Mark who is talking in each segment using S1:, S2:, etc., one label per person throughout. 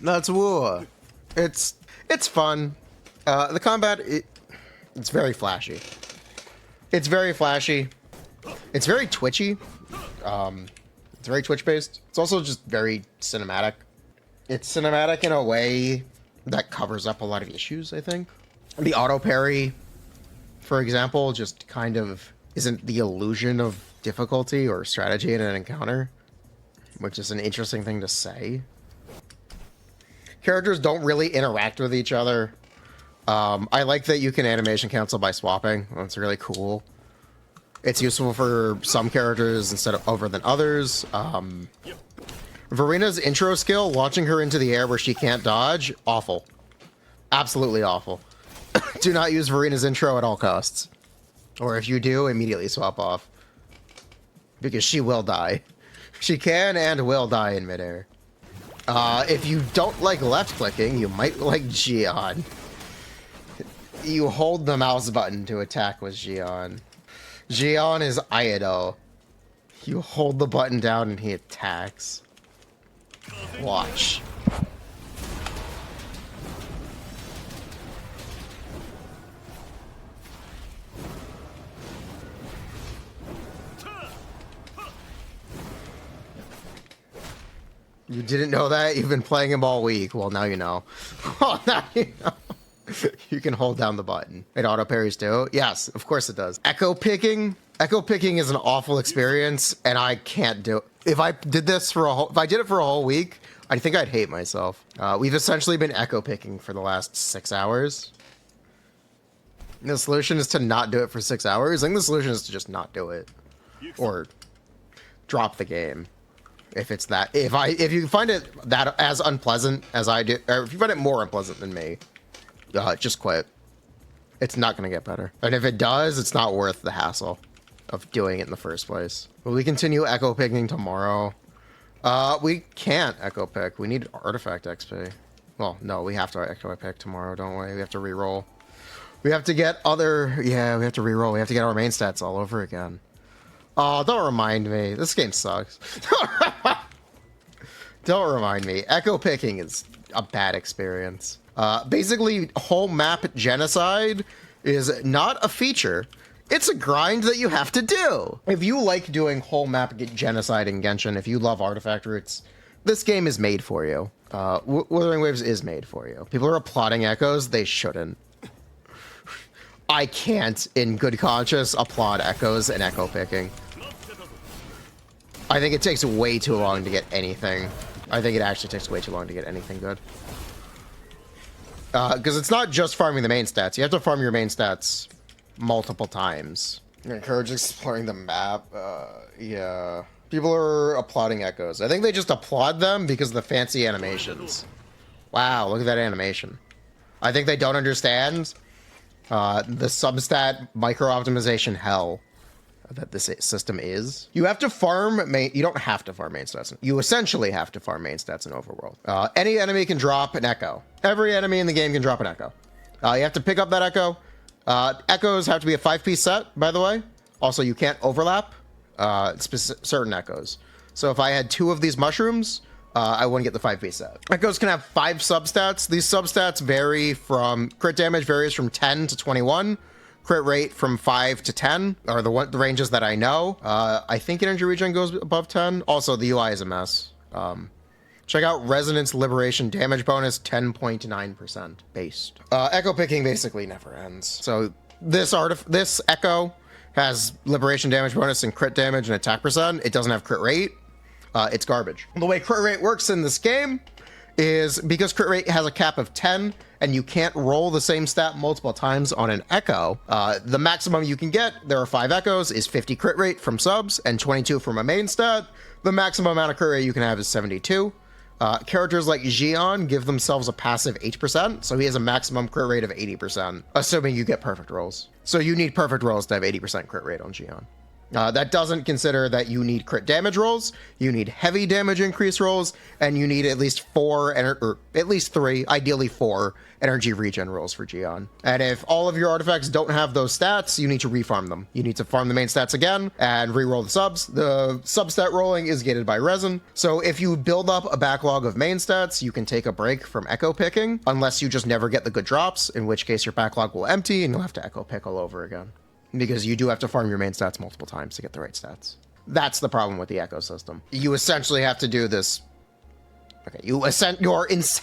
S1: That's Wuwa. It's fun. The combat, it's very flashy. It's very flashy. It's very twitchy. It's very Twitch based. It's also just very cinematic. It's cinematic in a way that covers up a lot of issues, I think. The auto parry, for example, just kind of isn't the illusion of difficulty or strategy in an encounter, which is an interesting thing to say. Characters don't really interact with each other. I like that you can animation cancel by swapping. That's really cool. It's useful for some characters instead of over than others. Verina's intro skill, launching her into the air where she can't dodge, awful. Absolutely awful. Do not use Verina's intro at all costs. Or if you do, immediately swap off. Because she will die. She can and will die in midair. If you don't like left clicking, you might like Xion. You hold the mouse button to attack with Xion. Xion is Iado. You hold the button down and he attacks. Watch. You didn't know that? You've been playing him all week. Well, now you know. Well, now you know. You can hold down the button. It auto parries too? Yes, of course it does. Echo picking. Echo picking is an awful experience, and I can't do it. If I did this for if I did it for a whole week, I think I'd hate myself. We've essentially been echo picking for the last 6 hours. The solution is to not do it for 6 hours. I think the solution is to just not do it. Or drop the game. If it's that, if you find it that as unpleasant as I do, or if you find it more unpleasant than me, just quit. It's not gonna get better. And if it does, it's not worth the hassle of doing it in the first place. Will we continue echo picking tomorrow? We can't echo pick. We need artifact XP. Well, no, we have to echo pick tomorrow, don't we? We have to reroll. We have to get we have to reroll. We have to get our main stats all over again. Oh, don't remind me. This game sucks. Don't remind me. Echo picking is a bad experience. Basically, whole map genocide is not a feature. It's a grind that you have to do. If you like doing whole map genocide in Genshin, if you love artifact routes, this game is made for you. Wuthering Waves is made for you. People are applauding echoes. They shouldn't. I can't, in good conscience, applaud echoes and echo picking. I think it takes way too long to get anything. I think it actually takes way too long to get anything good. Because it's not just farming the main stats. You have to farm your main stats multiple times. Encourage exploring the map. Yeah. People are applauding echoes. I think they just applaud them because of the fancy animations. Wow, look at that animation. I think they don't understand the substat micro-optimization hell that this system is. You have to farm you don't have to farm main stats. You essentially have to farm main stats in Overworld. Any enemy can drop an echo. Every enemy in the game can drop an echo. You have to pick up that echo. Echoes have to be a 5-piece set, by the way. Also, you can't overlap certain echoes. So if I had 2 of these mushrooms, I wouldn't get the 5-piece set. Echoes can have 5 substats. These substats vary from, crit damage varies from 10 to 21. Crit rate from 5 to 10 are the ranges that I know. I think energy regen goes above 10. Also, the UI is a mess. Check out Resonance Liberation damage bonus, 10.9% based. Echo picking basically never ends. So this echo has liberation damage bonus and crit damage and attack percent. It doesn't have crit rate. It's garbage. The way crit rate works in this game is because crit rate has a cap of 10 and you can't roll the same stat multiple times on an echo. The maximum you can get, there are 5 echoes, is 50 crit rate from subs and 22 from a main stat. The maximum amount of crit rate you can have is 72. Characters like Xion give themselves a passive 8%, so he has a maximum crit rate of 80%, assuming you get perfect rolls. So you need perfect rolls to have 80% crit rate on Xion. That doesn't consider that you need crit damage rolls, you need heavy damage increase rolls, and you need at least or at least 3, ideally 4 energy regen rolls for Gion. And if all of your artifacts don't have those stats, you need to refarm them. You need to farm the main stats again and re-roll the subs. The substat rolling is gated by resin. So if you build up a backlog of main stats, you can take a break from echo picking, unless you just never get the good drops, in which case your backlog will empty and you'll have to echo pick all over again. Because you do have to farm your main stats multiple times to get the right stats. That's the problem with the ecosystem. You essentially have to do this. Okay, you're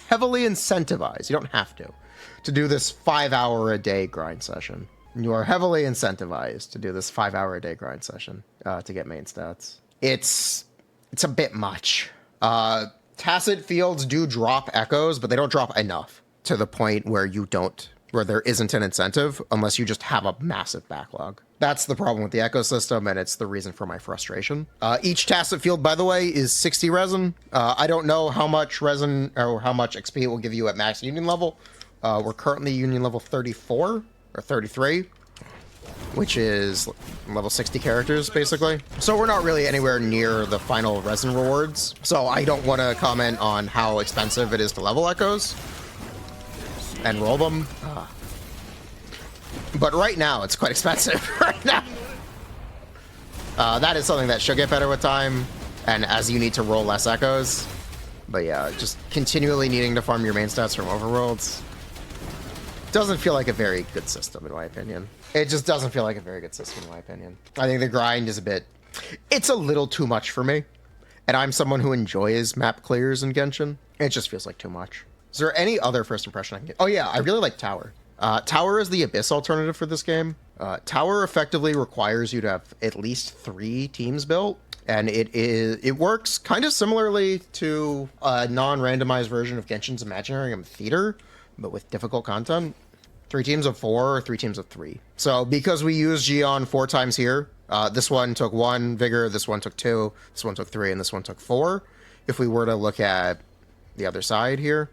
S1: heavily incentivized. You don't have to do this 5-hour-a-day grind session. You are heavily incentivized to do this 5-hour-a-day grind session to get main stats. It's a bit much. Tacit fields do drop echoes, but they don't drop enough to the point where there isn't an incentive unless you just have a massive backlog. That's the problem with the ecosystem, and it's the reason for my frustration. Each tacit field, by the way, is 60 resin. I don't know how much resin or how much XP it will give you at max union level. We're currently union level 34 or 33, which is level 60 characters, basically. So we're not really anywhere near the final resin rewards. So I don't want to comment on how expensive it is to level echoes and roll them. But right now, it's quite expensive. Right now. That is something that should get better with time, and as you need to roll less echoes. But yeah, just continually needing to farm your main stats from overworlds doesn't feel like a very good system, in my opinion. It just doesn't feel like a very good system, in my opinion. I think the grind is it's a little too much for me. And I'm someone who enjoys map clears in Genshin. It just feels like too much. Is there any other first impression I can get? Oh yeah, I really like Tower. Tower is the Abyss alternative for this game. Tower effectively requires you to have at least 3 teams built, and it works kind of similarly to a non-randomized version of Genshin's Imaginarium Theater, but with difficult content. 3 teams of 4 or 3 teams of 3. So because we use Gion 4 times here, this one took 1 vigor, this one took 2, this one took 3, and this one took 4. If we were to look at the other side here,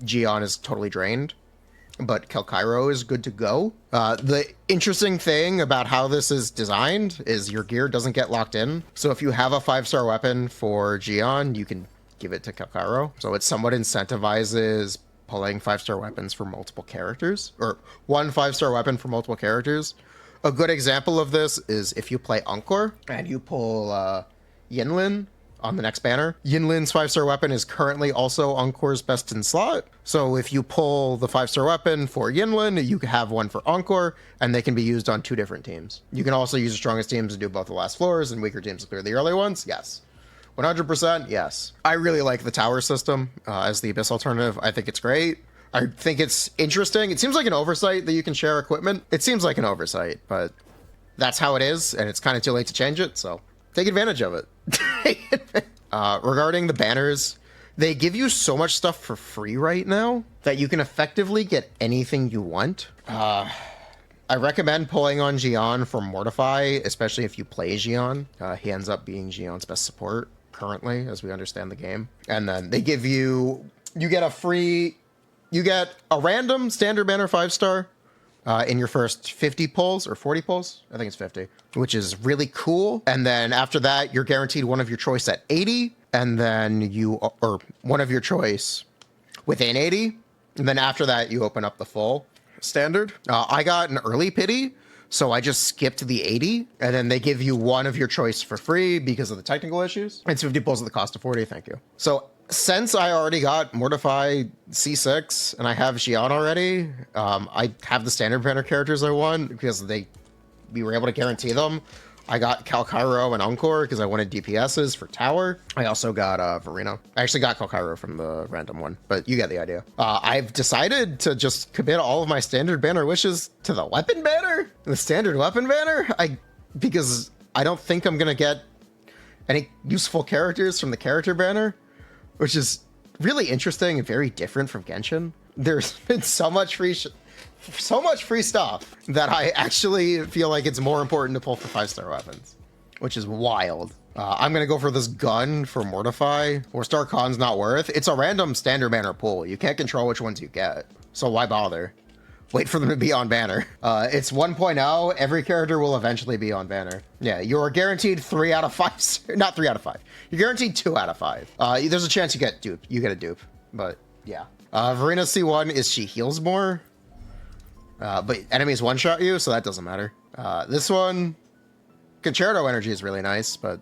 S1: Gion is totally drained, but Kelkairo is good to go. The interesting thing about how this is designed is your gear doesn't get locked in. So if you have a 5-star weapon for Gion, you can give it to Kelkairo. So it somewhat incentivizes pulling 5-star weapons for multiple characters, or 1 5-star weapon for multiple characters. A good example of this is if you play Encore and you pull Yinlin on the next banner. Yinlin's 5-star weapon is currently also Encore's best in slot. So if you pull the 5-star weapon for Yinlin, you can have one for Encore, and they can be used on 2 different teams. You can also use the strongest teams to do both the last floors and weaker teams to clear the early ones. Yes. 100%, yes. I really like the tower system as the Abyss alternative. I think it's great. I think it's interesting. It seems like an oversight that you can share equipment. It seems like an oversight, but that's how it is, and it's kind of too late to change it, so take advantage of it. Regarding the banners, they give you so much stuff for free right now that you can effectively get anything you want. I recommend pulling on Gion for Mortify, especially if you play Gion. He ends up being Gion's best support currently, as we understand the game. And then they give you get a random standard banner 5-star in your first 50 pulls or 40 pulls. I think it's 50, which is really cool. And then after that, you're guaranteed one of your choice at 80, and then or one of your choice within 80. And then after that, you open up the full standard. I got an early pity, so I just skipped the 80, and then they give you one of your choice for free because of the technical issues. It's 50 pulls at the cost of 40, thank you. So since I already got Mortify C6 and I have Gion already, I have the standard banner characters I want because we were able to guarantee them. I got Kelkairo and Encore because I wanted DPSs for Tower. I also got Verino. I actually got Kelkairo from the random one, but you get the idea. I've decided to just commit all of my standard banner wishes to the weapon banner, the standard weapon banner. Because I don't think I'm gonna get any useful characters from the character banner, which is really interesting and very different from Genshin. There's been so much free stuff that I actually feel like it's more important to pull for 5-star weapons, which is wild. I'm gonna go for this gun for Mortify. 4-star con's not worth. It's a random standard banner pull. You can't control which ones you get, so why bother? Wait for them to be on banner. It's 1.0. Every character will eventually be on banner. Yeah, you're guaranteed 3 out of 5. Not 3 out of 5. You're guaranteed 2 out of 5. There's a chance you get dupe. You get a dupe, but yeah. Verena C1 is she heals more, but enemies one-shot you, so that doesn't matter. This one, Concerto energy is really nice, but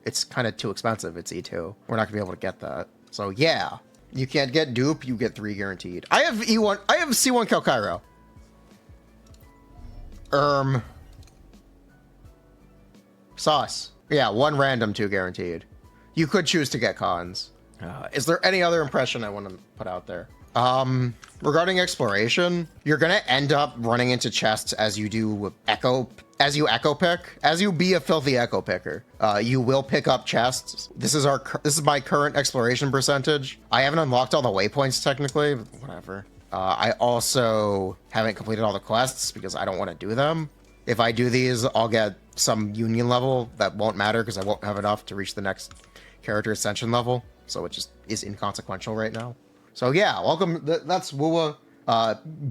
S1: it's kind of too expensive. It's E2. We're not gonna be able to get that. So yeah. You can't get dupe, you get 3 guaranteed. I have E1, I have C1 Calcairo. Sauce. Yeah, 1 random, 2 guaranteed. You could choose to get cons. Is there any other impression I want to put out there? Regarding exploration, you're gonna end up running into chests as you do echo pick. As you be a filthy echo picker, you will pick up chests. This is my current exploration percentage. I haven't unlocked all the waypoints technically, but whatever. I also haven't completed all the quests because I don't want to do them. If I do these, I'll get some union level that won't matter because I won't have enough to reach the next character ascension level. So it just is inconsequential right now. So yeah, welcome. That's Wuwa.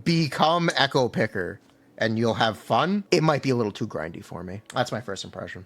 S1: Become Echo Picker, and you'll have fun. It might be a little too grindy for me. That's my first impression.